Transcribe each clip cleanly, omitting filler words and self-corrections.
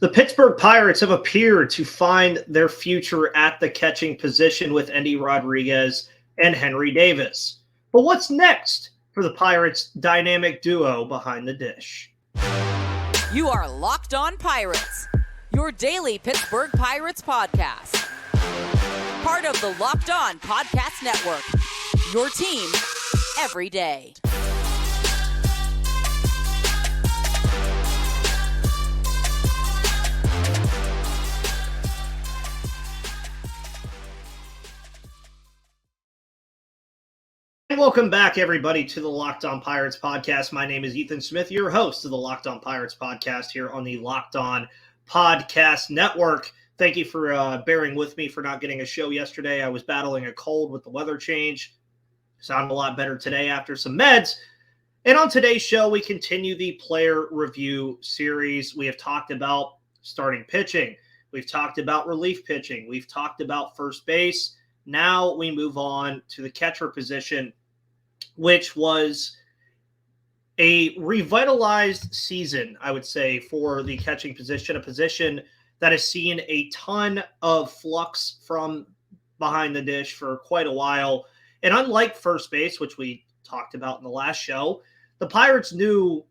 The Pittsburgh Pirates have appeared to find their future at the catching position with Endy Rodriguez and Henry Davis. But what's next for the Pirates' dynamic duo behind the dish? You are Locked On Pirates, your daily Pittsburgh Pirates podcast. Part of the Locked On Podcast Network, your team every day. And welcome back, everybody, to the Locked On Pirates podcast. My name is Ethan Smith, your host of the Locked On Pirates podcast here on the Locked On Podcast Network. Thank you for bearing with me for not getting a show yesterday. I was battling a cold with the weather change. Sound a lot better today after some meds. And on today's show, we continue the player review series. We have talked about starting pitching. We've talked about relief pitching. We've talked about first base. Now we move on to the catcher position, which was a revitalized season, I would say, for the catching position, a position that has seen a ton of flux from behind the dish for quite a while. And unlike first base, which we talked about in the last show, the Pirates knew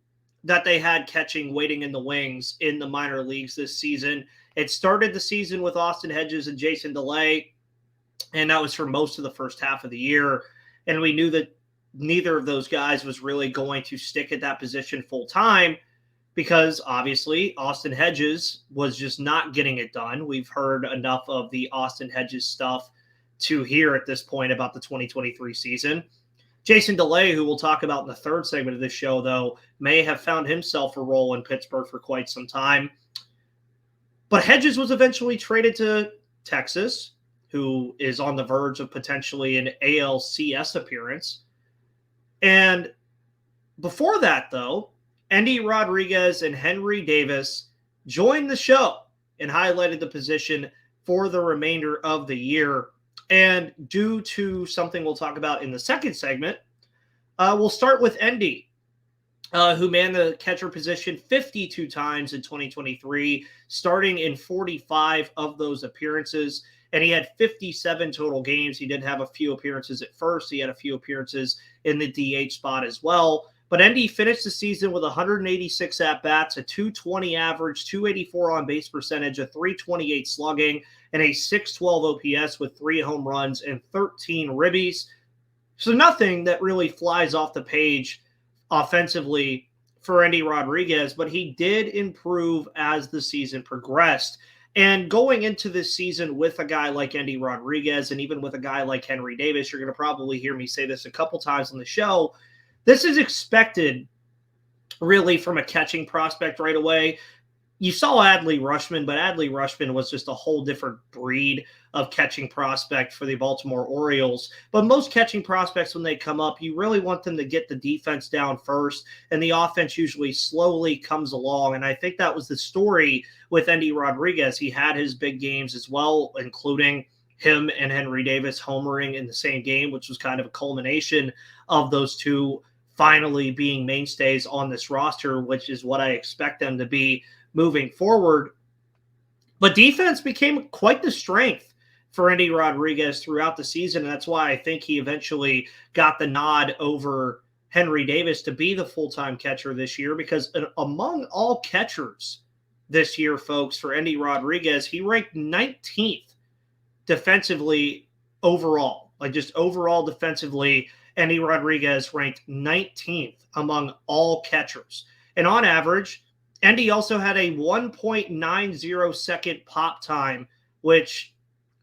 that they had catching waiting in the wings in the minor leagues this season. It started the season with Austin Hedges and Jase Medical, and that was for most of the first half of the year. And we knew that neither of those guys was really going to stick at that position full time because obviously Austin Hedges was just not getting it done. We've heard enough of the Austin Hedges stuff to hear at this point about the 2023 season. Jase Medical, who we'll talk about in the third segment of this show, though, may have found himself a role in Pittsburgh for quite some time. But Hedges was eventually traded to Texas, who is on the verge of potentially an ALCS appearance. And before that, though, Endy Rodriguez and Henry Davis joined the show and highlighted the position for the remainder of the year. And due to something we'll talk about in the second segment, we'll start with Endy, who manned the catcher position 52 times in 2023, starting in 45 of those appearances. And he had 57 total games. He did have a few appearances at first. He had a few appearances in the DH spot as well. But Endy finished the season with 186 at-bats, a 220 average, 284 on-base percentage, a 328 slugging, and a 612 OPS with 3 home runs and 13 ribbies. So nothing that really flies off the page offensively for Endy Rodriguez, but he did improve as the season progressed. And going into this season with a guy like Endy Rodriguez and even with a guy like Henry Davis, you're going to probably hear me say this a couple times on the show, this is expected really from a catching prospect right away. You saw Adley Rutschman, but Adley Rutschman was just a whole different breed of catching prospect for the Baltimore Orioles. But most catching prospects, when they come up, you really want them to get the defense down first, and the offense usually slowly comes along. And I think that was the story with Endy Rodriguez. He had his big games as well, including him and Henry Davis homering in the same game, which was kind of a culmination of those two finally being mainstays on this roster, which is what I expect them to be moving forward. But defense became quite the strength for Endy Rodriguez throughout the season. And that's why I think he eventually got the nod over Henry Davis to be the full-time catcher this year, because among all catchers this year, folks, for Endy Rodriguez, he ranked 19th defensively overall. Like just overall defensively, Endy Rodriguez ranked 19th among all catchers. And on average, Endy also had a 1.90 second pop time, which,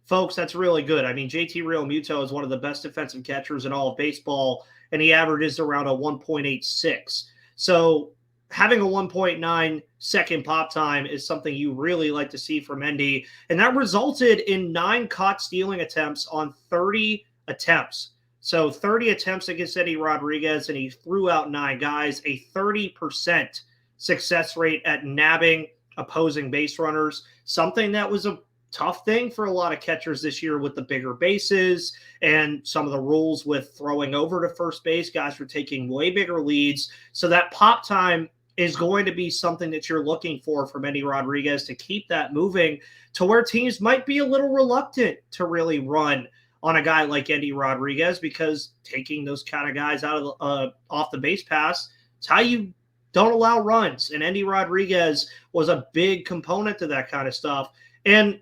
folks, that's really good. I mean, JT Realmuto is one of the best defensive catchers in all of baseball, and he averages around a 1.86. So having a 1.9 second pop time is something you really like to see from Endy, and that resulted in 9 caught stealing attempts on 30 attempts. So 30 attempts against Endy Rodriguez, and he threw out 9 guys, a 30% success rate at nabbing opposing base runners, something that was a tough thing for a lot of catchers this year with the bigger bases and some of the rules with throwing over to first base. Guys were taking way bigger leads. So that pop time is going to be something that you're looking for from Endy Rodriguez to keep that moving to where teams might be a little reluctant to really run on a guy like Endy Rodriguez, because taking those kind of guys out of off the base pass, it's how you don't allow runs. And Endy Rodriguez was a big component to that kind of stuff. And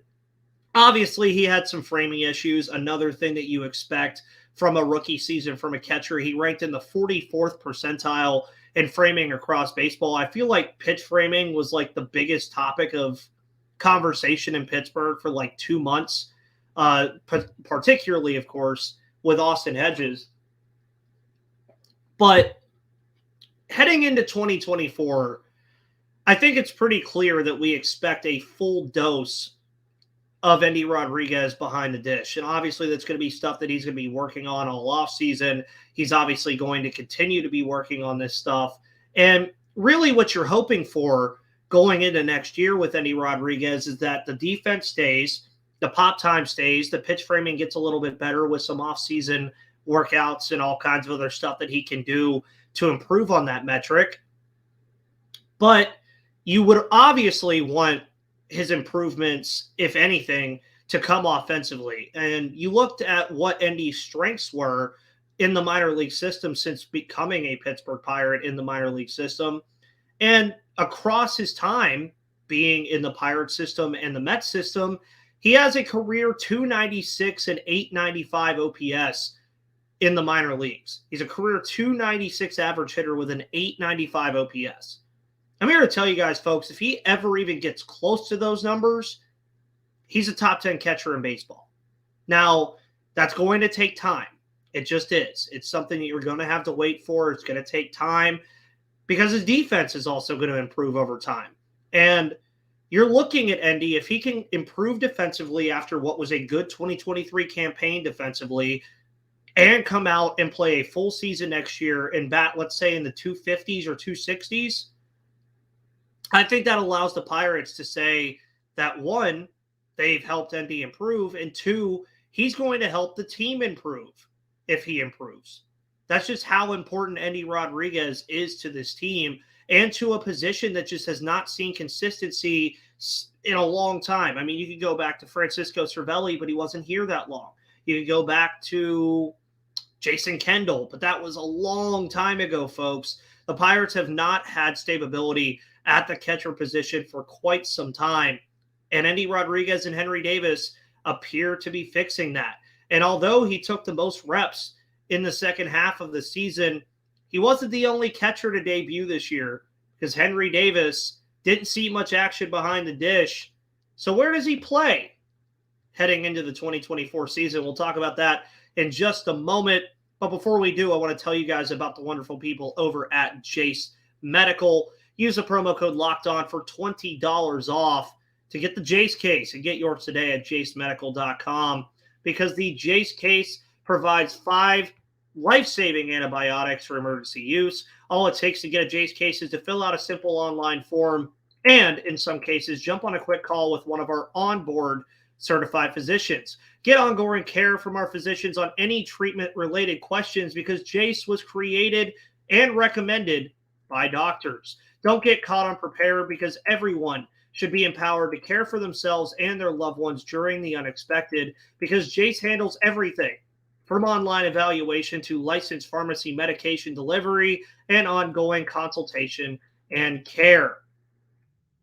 obviously, he had some framing issues. Another thing that you expect from a rookie season from a catcher, he ranked in the 44th percentile in framing across baseball. I feel like pitch framing was like the biggest topic of conversation in Pittsburgh for like 2 months, particularly, of course, with Austin Hedges. But heading into 2024, I think it's pretty clear that we expect a full dose of Endy Rodriguez behind the dish. And obviously that's going to be stuff that he's going to be working on all offseason. He's obviously going to continue to be working on this stuff. And really what you're hoping for going into next year with Endy Rodriguez is that the defense stays, the pop time stays, the pitch framing gets a little bit better with some offseason workouts and all kinds of other stuff that he can do to improve on that metric. But you would obviously want his improvements, if anything, to come offensively. And you looked at what Endy's strengths were in the minor league system since becoming a Pittsburgh Pirate in the minor league system. And across his time being in the Pirate system and the Mets system, he has a career 296 and 895 OPS in the minor leagues. He's a career 296 average hitter with an 895 OPS. I'm here to tell you guys, folks, if he ever even gets close to those numbers, he's a top 10 catcher in baseball. Now, that's going to take time. It just is. It's something that you're going to have to wait for. It's going to take time because his defense is also going to improve over time. And you're looking at Endy, if he can improve defensively after what was a good 2023 campaign defensively and come out and play a full season next year and bat, let's say, in the 250s or 260s, I think that allows the Pirates to say that, one, they've helped Endy improve, and two, he's going to help the team improve if he improves. That's just how important Endy Rodriguez is to this team and to a position that just has not seen consistency in a long time. I mean, you could go back to Francisco Cervelli, but he wasn't here that long. You could go back to Jason Kendall, but that was a long time ago, folks. The Pirates have not had stability at the catcher position for quite some time. And Endy Rodriguez and Henry Davis appear to be fixing that. And although he took the most reps in the second half of the season, he wasn't the only catcher to debut this year because Henry Davis didn't see much action behind the dish. So where does he play heading into the 2024 season? We'll talk about that in just a moment. But before we do, I want to tell you guys about the wonderful people over at Jase Medical. Use the promo code LOCKEDON for $20 off to get the Jase Case and get yours today at jasemedical.com, because the Jase Case provides 5 life-saving antibiotics for emergency use. All it takes to get a Jase Case is to fill out a simple online form and, in some cases, jump on a quick call with one of our onboard certified physicians. Get ongoing care from our physicians on any treatment-related questions because Jase was created and recommended by doctors. Don't get caught unprepared because everyone should be empowered to care for themselves and their loved ones during the unexpected, because Jase handles everything from online evaluation to licensed pharmacy medication delivery and ongoing consultation and care.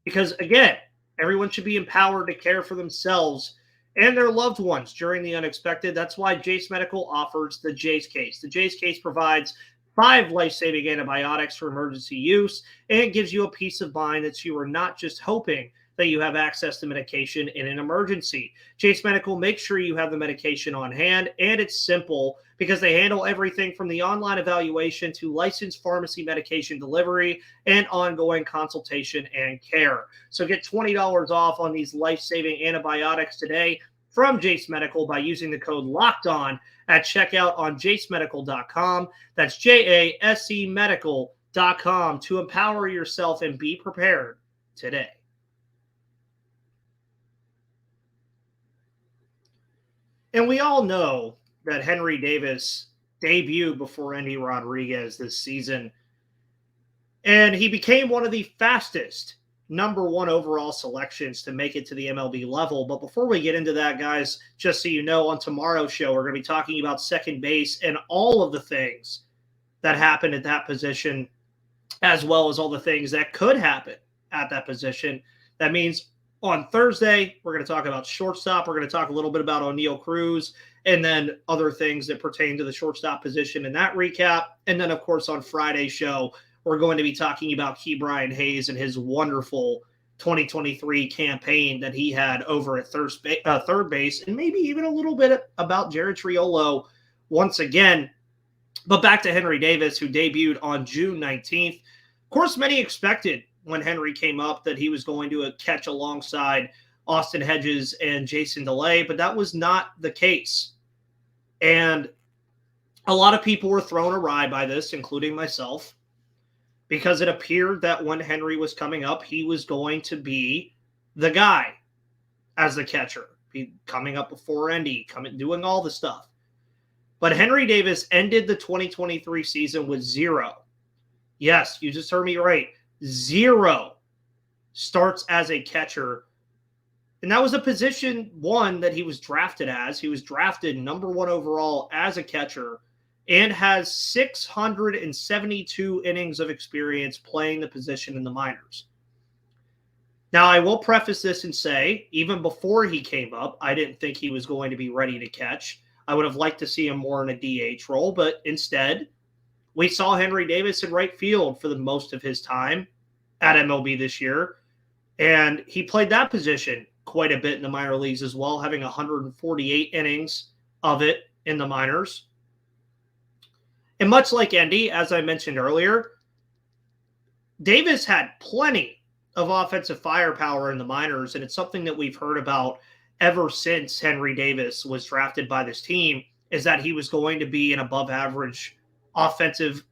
Because, again, everyone should be empowered to care for themselves and their loved ones during the unexpected. That's why Jase Medical offers the Jase Case. The Jase Case provides 5 life-saving antibiotics for emergency use and gives you a peace of mind that you are not just hoping that you have access to medication in an emergency. Jase Medical makes sure you have the medication on hand, and it's simple because they handle everything from the online evaluation to licensed pharmacy medication delivery and ongoing consultation and care. So get $20 off on these life-saving antibiotics today from Jase Medical by using the code LOCKEDON at checkout on jasemedical.com. That's JASE medical.com to empower yourself and be prepared today. And we all know that Henry Davis debuted before Endy Rodriguez this season. And he became one of the fastest number one overall selections to make it to the MLB level. But before we get into that, guys, just so you know, on tomorrow's show, we're going to be talking about second base and all of the things that happened at that position, as well as all the things that could happen at that position. That means on Thursday, we're going to talk about shortstop. We're going to talk a little bit about O'Neal Cruz and then other things that pertain to the shortstop position in that recap. And then, of course, on Friday's show, we're going to be talking about Ke'Bryan Hayes and his wonderful 2023 campaign that he had over at third base, and maybe even a little bit about Jared Triolo once again. But back to Henry Davis, who debuted on June 19th. Of course, many expected when Henry came up that he was going to catch alongside Austin Hedges and Jason DeLay, but that was not the case. And a lot of people were thrown awry by this, including myself, because it appeared that when Henry was coming up, he was going to be the guy as the catcher, coming up before Endy, doing all the stuff. But Henry Davis ended the 2023 season with 0. Yes, you just heard me right. 0 starts as a catcher. And that was a position one that he was drafted as. He was drafted number 1 overall as a catcher and has 672 innings of experience playing the position in the minors. Now, I will preface this and say, even before he came up, I didn't think he was going to be ready to catch. I would have liked to see him more in a DH role, but instead, we saw Henry Davis in right field for the most of his time at MLB this year, and he played that position quite a bit in the minor leagues as well, having 148 innings of it in the minors. And much like Endy, as I mentioned earlier, Davis had plenty of offensive firepower in the minors, and it's something that we've heard about ever since Henry Davis was drafted by this team, is that he was going to be an above-average offensive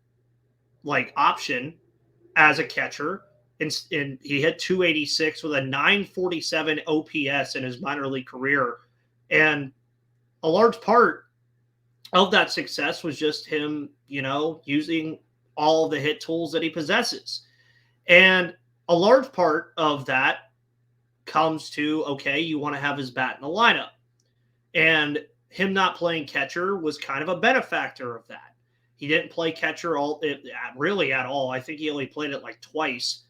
option as a catcher. And he hit 286 with a 947 OPS in his minor league career. And a large part of that success was just him, using all the hit tools that he possesses. And a large part of that comes to, okay, you want to have his bat in the lineup. And him not playing catcher was kind of a benefactor of that. He didn't play catcher really at all. I think he only played it twice.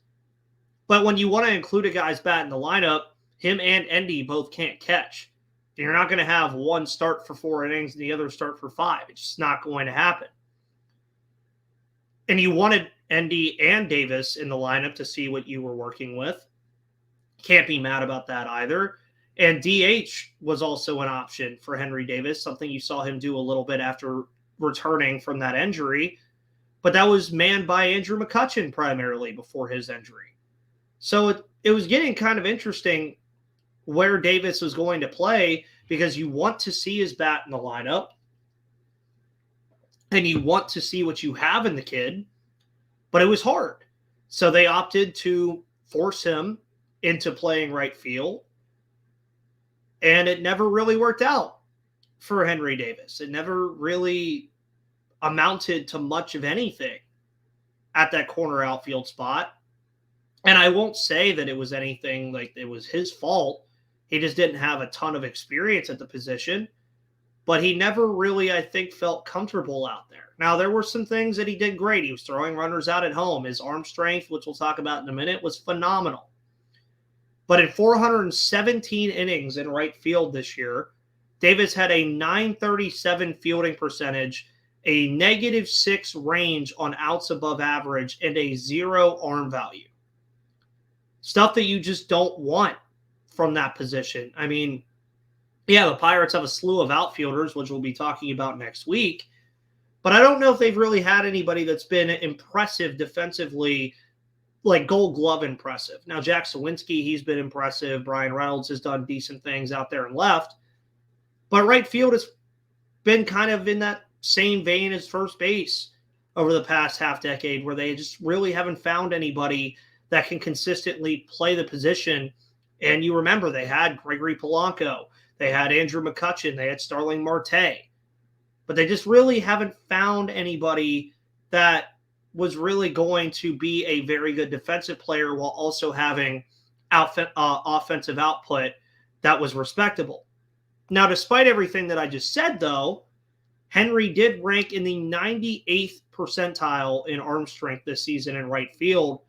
But when you want to include a guy's bat in the lineup, him and Endy both can't catch. You're not going to have one start for 4 innings and the other start for 5. It's just not going to happen. And you wanted Endy and Davis in the lineup to see what you were working with. Can't be mad about that either. And DH was also an option for Henry Davis, something you saw him do a little bit after returning from that injury. But that was manned by Andrew McCutchen primarily before his injury. So it was getting kind of interesting where Davis was going to play, because you want to see his bat in the lineup and you want to see what you have in the kid, but it was hard. So they opted to force him into playing right field, and it never really worked out for Henry Davis. It never really amounted to much of anything at that corner outfield spot. And I won't say that it was anything like it was his fault. He just didn't have a ton of experience at the position, but he never really, I think, felt comfortable out there. Now, there were some things that he did great. He was throwing runners out at home. His arm strength, which we'll talk about in a minute, was phenomenal. But in 417 innings in right field this year, Davis had a 937 fielding percentage, a -6 range on outs above average, and a 0 arm value. Stuff that you just don't want from that position. I mean, yeah, the Pirates have a slew of outfielders, which we'll be talking about next week, but I don't know if they've really had anybody that's been impressive defensively, like Gold Glove impressive. Now, Jack Sawinski, he's been impressive. Brian Reynolds has done decent things out there and left, but right field has been kind of in that same vein as first base over the past half decade, where they just really haven't found anybody that can consistently play the position. And you remember they had Gregory Polanco, they had Andrew McCutchen, they had Starling Marte, but they just really haven't found anybody that was really going to be a very good defensive player while also having offensive output that was respectable. Now, despite everything that I just said, though, Henry did rank in the 98th percentile in arm strength this season in right field.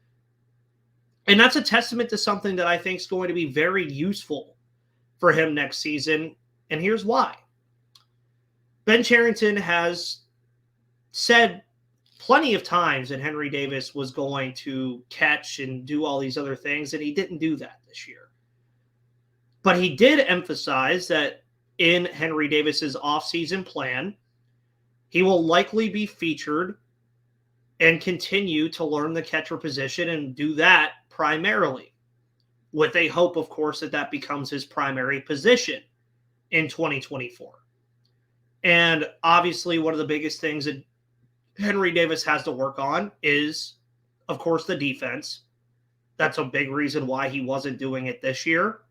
And that's a testament to something that I think is going to be very useful for him next season. And here's why. Ben Cherington has said plenty of times that Henry Davis was going to catch and do all these other things, and he didn't do that this year. But he did emphasize that in Henry Davis's offseason plan, he will likely be featured and continue to learn the catcher position and do that primarily, with a hope, of course, that that becomes his primary position in 2024. And obviously, one of the biggest things that Henry Davis has to work on is, of course, the defense. That's a big reason why he wasn't doing it this year,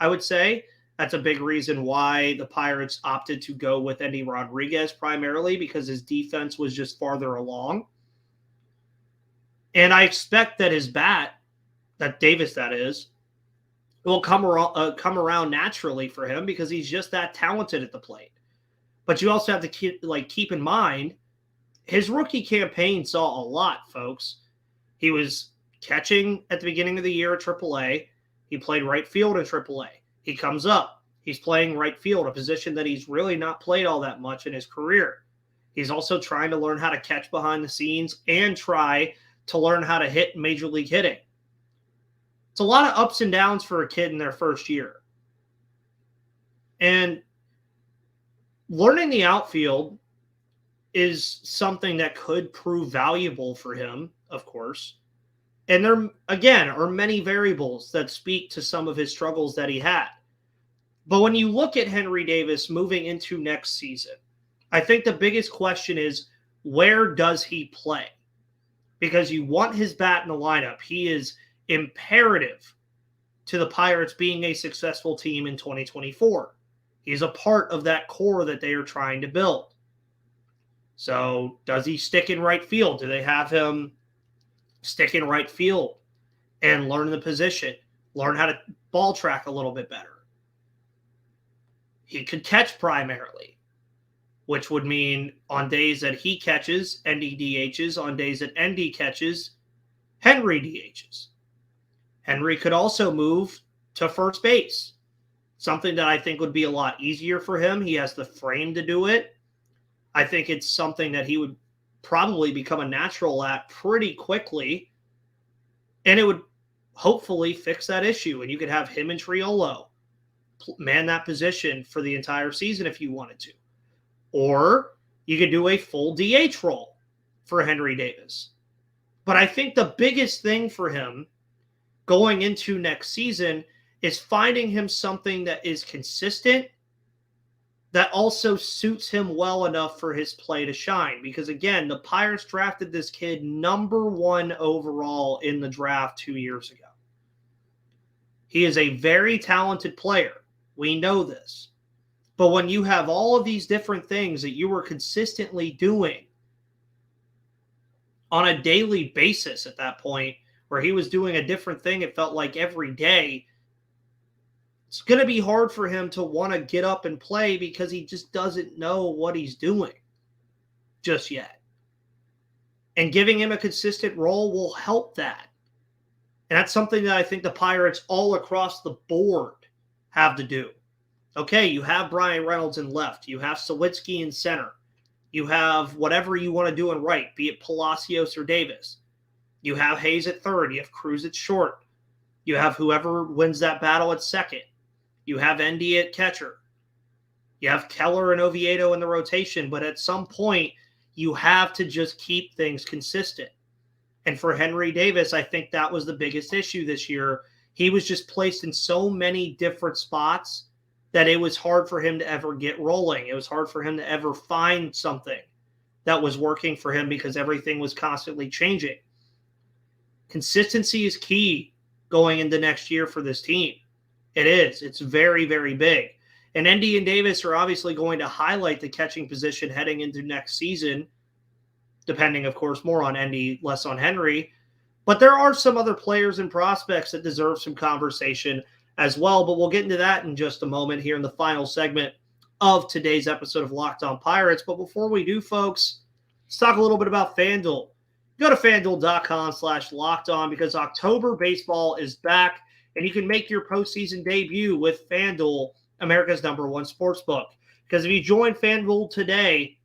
I would say. That's a big reason why the Pirates opted to go with Endy Rodriguez primarily, because his defense was just farther along. And I expect that his bat, that Davis that is, will come around naturally for him because he's just that talented at the plate. But you also have to keep in mind, his rookie campaign saw a lot, folks. He was catching at the beginning of the year at AAA. He played right field in AAA. He comes up. He's playing right field, a position that he's really not played all that much in his career. He's also trying to learn how to catch behind the scenes and try to learn how to hit Major League hitting. It's a lot of ups and downs for a kid in their first year. And learning the outfield is something that could prove valuable for him, of course. And there, again, are many variables that speak to some of his struggles that he had. But when you look at Henry Davis moving into next season, I think the biggest question is, where does he play? Because you want his bat in the lineup. He is imperative to the Pirates being a successful team in 2024. He's a part of that core that they are trying to build. So does he stick in right field? Do they have him stick in right field and learn the position, learn how to ball track a little bit better? He could catch primarily, which would mean on days that he catches, Endy DHs. On days that Endy catches, Henry DHs. Henry could also move to first base, something that I think would be a lot easier for him. He has the frame to do it. I think it's something that he would probably become a natural at pretty quickly, and it would hopefully fix that issue. And you could have him and Triolo man that position for the entire season if you wanted to. Or you could do a full DH role for Henry Davis. But I think the biggest thing for him going into next season is finding him something that is consistent, that also suits him well enough for his play to shine. Because, again, the Pirates drafted this kid #1 overall in the draft 2 years ago. He is a very talented player. We know this. But when you have all of these different things that you were consistently doing on a daily basis at that point, where he was doing a different thing, it felt like every day, it's going to be hard for him to want to get up and play because he just doesn't know what he's doing just yet. And giving him a consistent role will help that. And that's something that I think the Pirates all across the board have to do. Okay, you have Brian Reynolds in left. You have Sawicki in center. You have whatever you want to do in right, be it Palacios or Davis. You have Hayes at third. You have Cruz at short. You have whoever wins that battle at second. You have Endy at catcher. You have Keller and Oviedo in the rotation. But at some point, you have to just keep things consistent. And for Henry Davis, I think that was the biggest issue this year. He was just placed in so many different spots that it was hard for him to ever get rolling. It was hard for him to ever find something that was working for him because everything was constantly changing. Consistency is key going into next year for this team. It is. It's very, very big. And Endy and Davis are obviously going to highlight the catching position heading into next season. depending, of course, more on Endy, less on Henry. But there are some other players and prospects that deserve some conversation as well. But we'll get into that in just a moment here in the final segment of today's episode of Locked On Pirates. But before we do, folks, let's talk a little bit about FanDuel. Go to FanDuel.com/LockedOn because October baseball is back, and you can make your postseason debut with FanDuel, America's #1 sportsbook. Because if you join FanDuel today,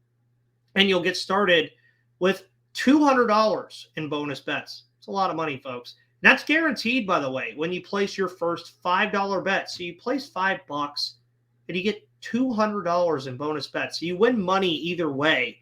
and you'll get started with $200 in bonus bets. It's a lot of money, folks. And that's guaranteed, by the way, when you place your first $5 bet. So you place $5 and you get $200 in bonus bets. So you win money either way.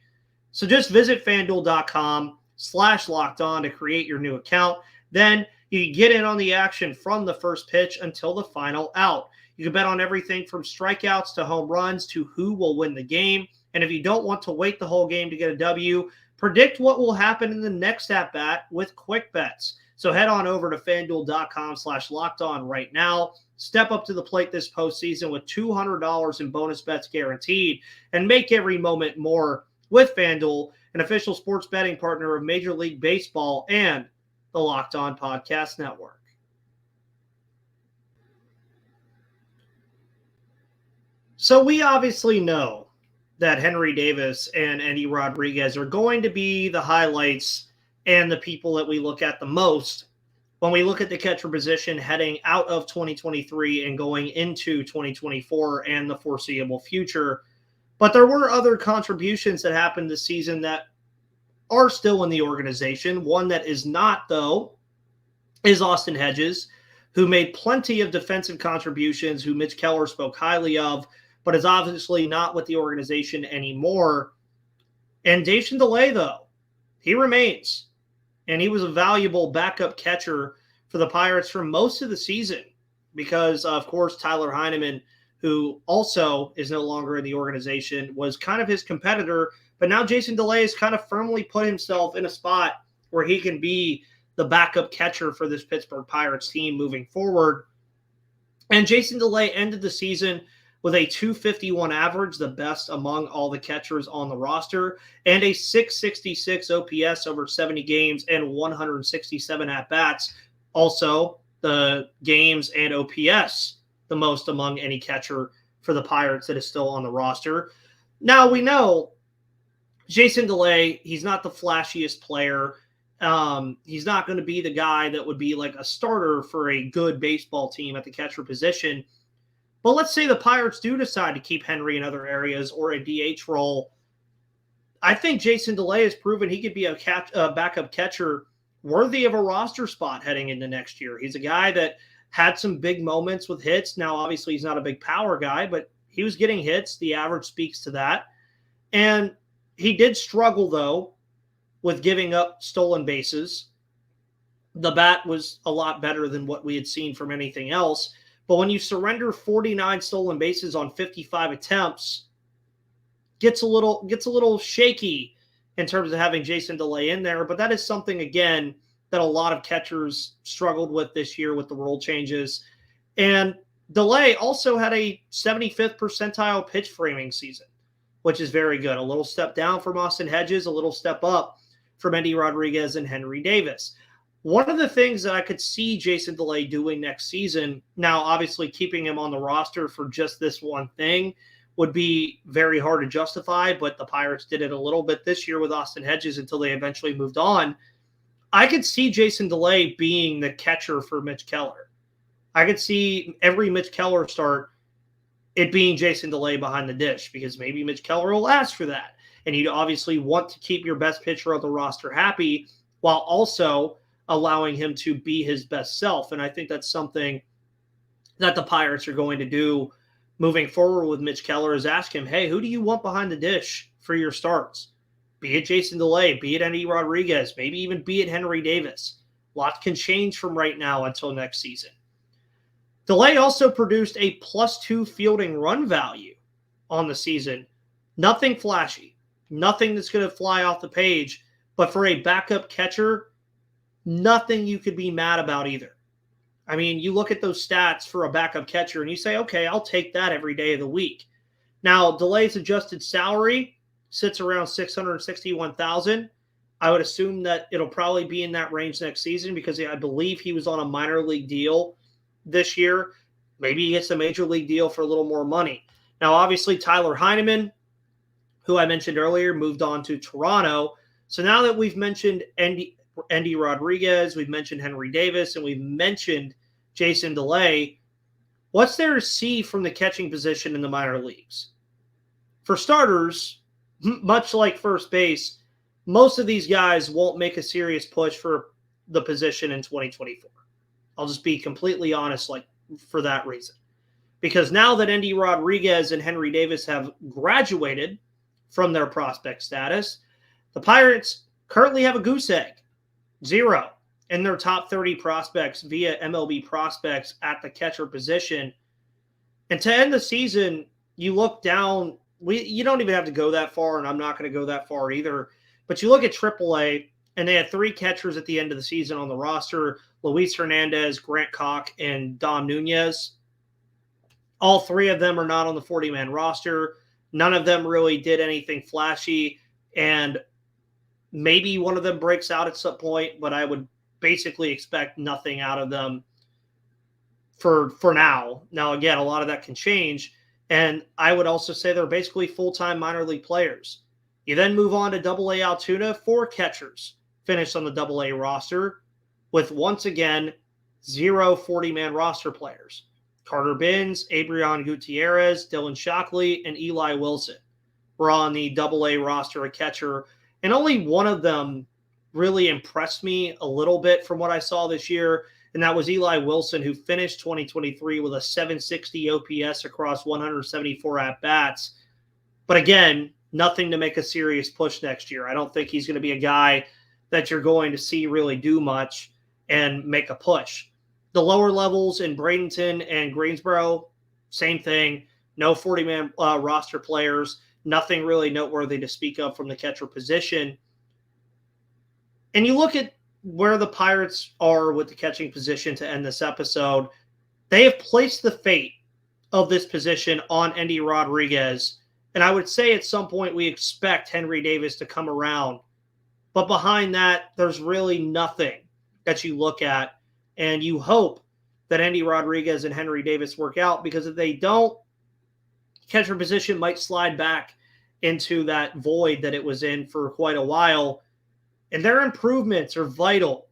So just visit FanDuel.com/LockedOn to create your new account. Then you can get in on the action from the first pitch until the final out. You can bet on everything from strikeouts to home runs to who will win the game. And if you don't want to wait the whole game to get a W, predict what will happen in the next at-bat with quick bets. So head on over to FanDuel.com/LockedOn right now. Step up to the plate this postseason with $200 in bonus bets guaranteed and make every moment more with FanDuel, an official sports betting partner of Major League Baseball and the Locked On Podcast Network. So we obviously know that Henry Davis and Endy Rodriguez are going to be the highlights and the people that we look at the most when we look at the catcher position heading out of 2023 and going into 2024 and the foreseeable future. But there were other contributions that happened this season that are still in the organization. One that is not, though, is Austin Hedges, who made plenty of defensive contributions, who Mitch Keller spoke highly of, but is obviously not with the organization anymore. And Jase Delay, though, he remains. And he was a valuable backup catcher for the Pirates for most of the season because, of course, Tyler Heineman, who also is no longer in the organization, was kind of his competitor. But now Jase Delay has kind of firmly put himself in a spot where he can be the backup catcher for this Pittsburgh Pirates team moving forward. And Jase Delay ended the season with a .251 average, the best among all the catchers on the roster, and a .666 OPS over 70 games and 167 at-bats. Also, the games and OPS, the most among any catcher for the Pirates that is still on the roster. Now, we know Jase Delay, he's not the flashiest player. He's not going to be the guy that would be like a starter for a good baseball team at the catcher position. But let's say the Pirates do decide to keep Henry in other areas or a DH role. I think Jase Delay has proven he could be a backup catcher worthy of a roster spot heading into next year. He's a guy that had some big moments with hits. Now, obviously, he's not a big power guy, but he was getting hits. The average speaks to that. And he did struggle, though, with giving up stolen bases. The bat was a lot better than what we had seen from anything else. But when you surrender 49 stolen bases on 55 attempts, gets a little shaky in terms of having Jase Delay in there. But that is something, again, that a lot of catchers struggled with this year with the rule changes. And Delay also had a 75th percentile pitch framing season, which is very good. A little step down from Austin Hedges, a little step up from Endy Rodriguez and Henry Davis. One of the things that I could see Jase Delay doing next season, now obviously keeping him on the roster for just this one thing would be very hard to justify, but the Pirates did it a little bit this year with Austin Hedges until they eventually moved on. I could see Jase Delay being the catcher for Mitch Keller. I could see every Mitch Keller start it being Jase Delay behind the dish because maybe Mitch Keller will ask for that. And you'd obviously want to keep your best pitcher on the roster happy while also allowing him to be his best self. And I think that's something that the Pirates are going to do moving forward with Mitch Keller is ask him, hey, who do you want behind the dish for your starts? Be it Jase Delay, be it Endy Rodriguez, maybe even be it Henry Davis. Lots can change from right now until next season. Delay also produced a +2 fielding run value on the season. Nothing flashy, nothing that's going to fly off the page, but for a backup catcher, nothing you could be mad about either. I mean, you look at those stats for a backup catcher and you say, okay, I'll take that every day of the week. Now, Delay's adjusted salary sits around $661,000. I would assume that it'll probably be in that range next season because I believe he was on a minor league deal this year. Maybe he gets a major league deal for a little more money. Now, obviously, Tyler Heineman, who I mentioned earlier, moved on to Toronto. So now that we've mentioned Endy Rodriguez, we've mentioned Henry Davis, and we've mentioned Jason DeLay, what's there to see from the catching position in the minor leagues? For starters, much like first base, most of these guys won't make a serious push for the position in 2024. I'll just be completely honest, for that reason. Because now that Endy Rodriguez and Henry Davis have graduated from their prospect status, the Pirates currently have a goose egg, 0, in their top 30 prospects via MLB prospects at the catcher position. And to end the season, you look down, you don't even have to go that far, and I'm not going to go that far either. But you look at AAA, and they had 3 catchers at the end of the season on the roster: Luis Hernandez, Grant Koch, and Dom Nunez. All 3 of them are not on the 40-man roster. None of them really did anything flashy, and maybe one of them breaks out at some point, but I would basically expect nothing out of them for now. Now, again, a lot of that can change, and I would also say they're basically full-time minor league players. You then move on to Double-A Altoona. 4 catchers finished on the Double-A roster with, once again, 0 40-man roster players. Carter Binns, Adrian Gutierrez, Dylan Shockley, and Eli Wilson were on the Double-A roster, a catcher, and only one of them really impressed me a little bit from what I saw this year, and that was Eli Wilson, who finished 2023 with a 760 OPS across 174 at-bats. But again, nothing to make a serious push next year. I don't think he's going to be a guy that you're going to see really do much and make a push. The lower levels in Bradenton and Greensboro, same thing. No 40-man roster players. Nothing really noteworthy to speak of from the catcher position. And you look at where the Pirates are with the catching position to end this episode. They have placed the fate of this position on Endy Rodriguez. And I would say at some point we expect Henry Davis to come around. But behind that, there's really nothing that you look at. And you hope that Endy Rodriguez and Henry Davis work out, because if they don't, catcher position might slide back into that void that it was in for quite a while. And their improvements are vital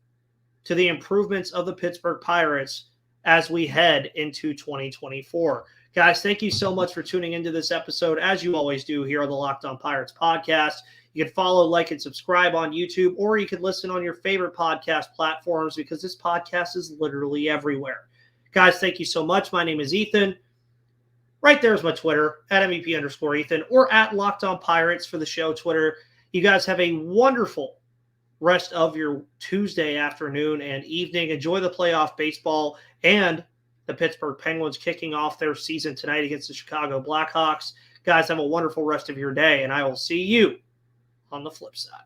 to the improvements of the Pittsburgh Pirates as we head into 2024. Guys, thank you so much for tuning into this episode, as you always do here on the Locked On Pirates podcast. You can follow, like, and subscribe on YouTube, or you can listen on your favorite podcast platforms, because this podcast is literally everywhere. Guys, thank you so much. My name is Ethan. Right there's my Twitter, at MVP_Ethan, or at Locked On Pirates for the show Twitter. You guys have a wonderful rest of your Tuesday afternoon and evening. Enjoy the playoff baseball and the Pittsburgh Penguins kicking off their season tonight against the Chicago Blackhawks. Guys, have a wonderful rest of your day, and I will see you on the flip side.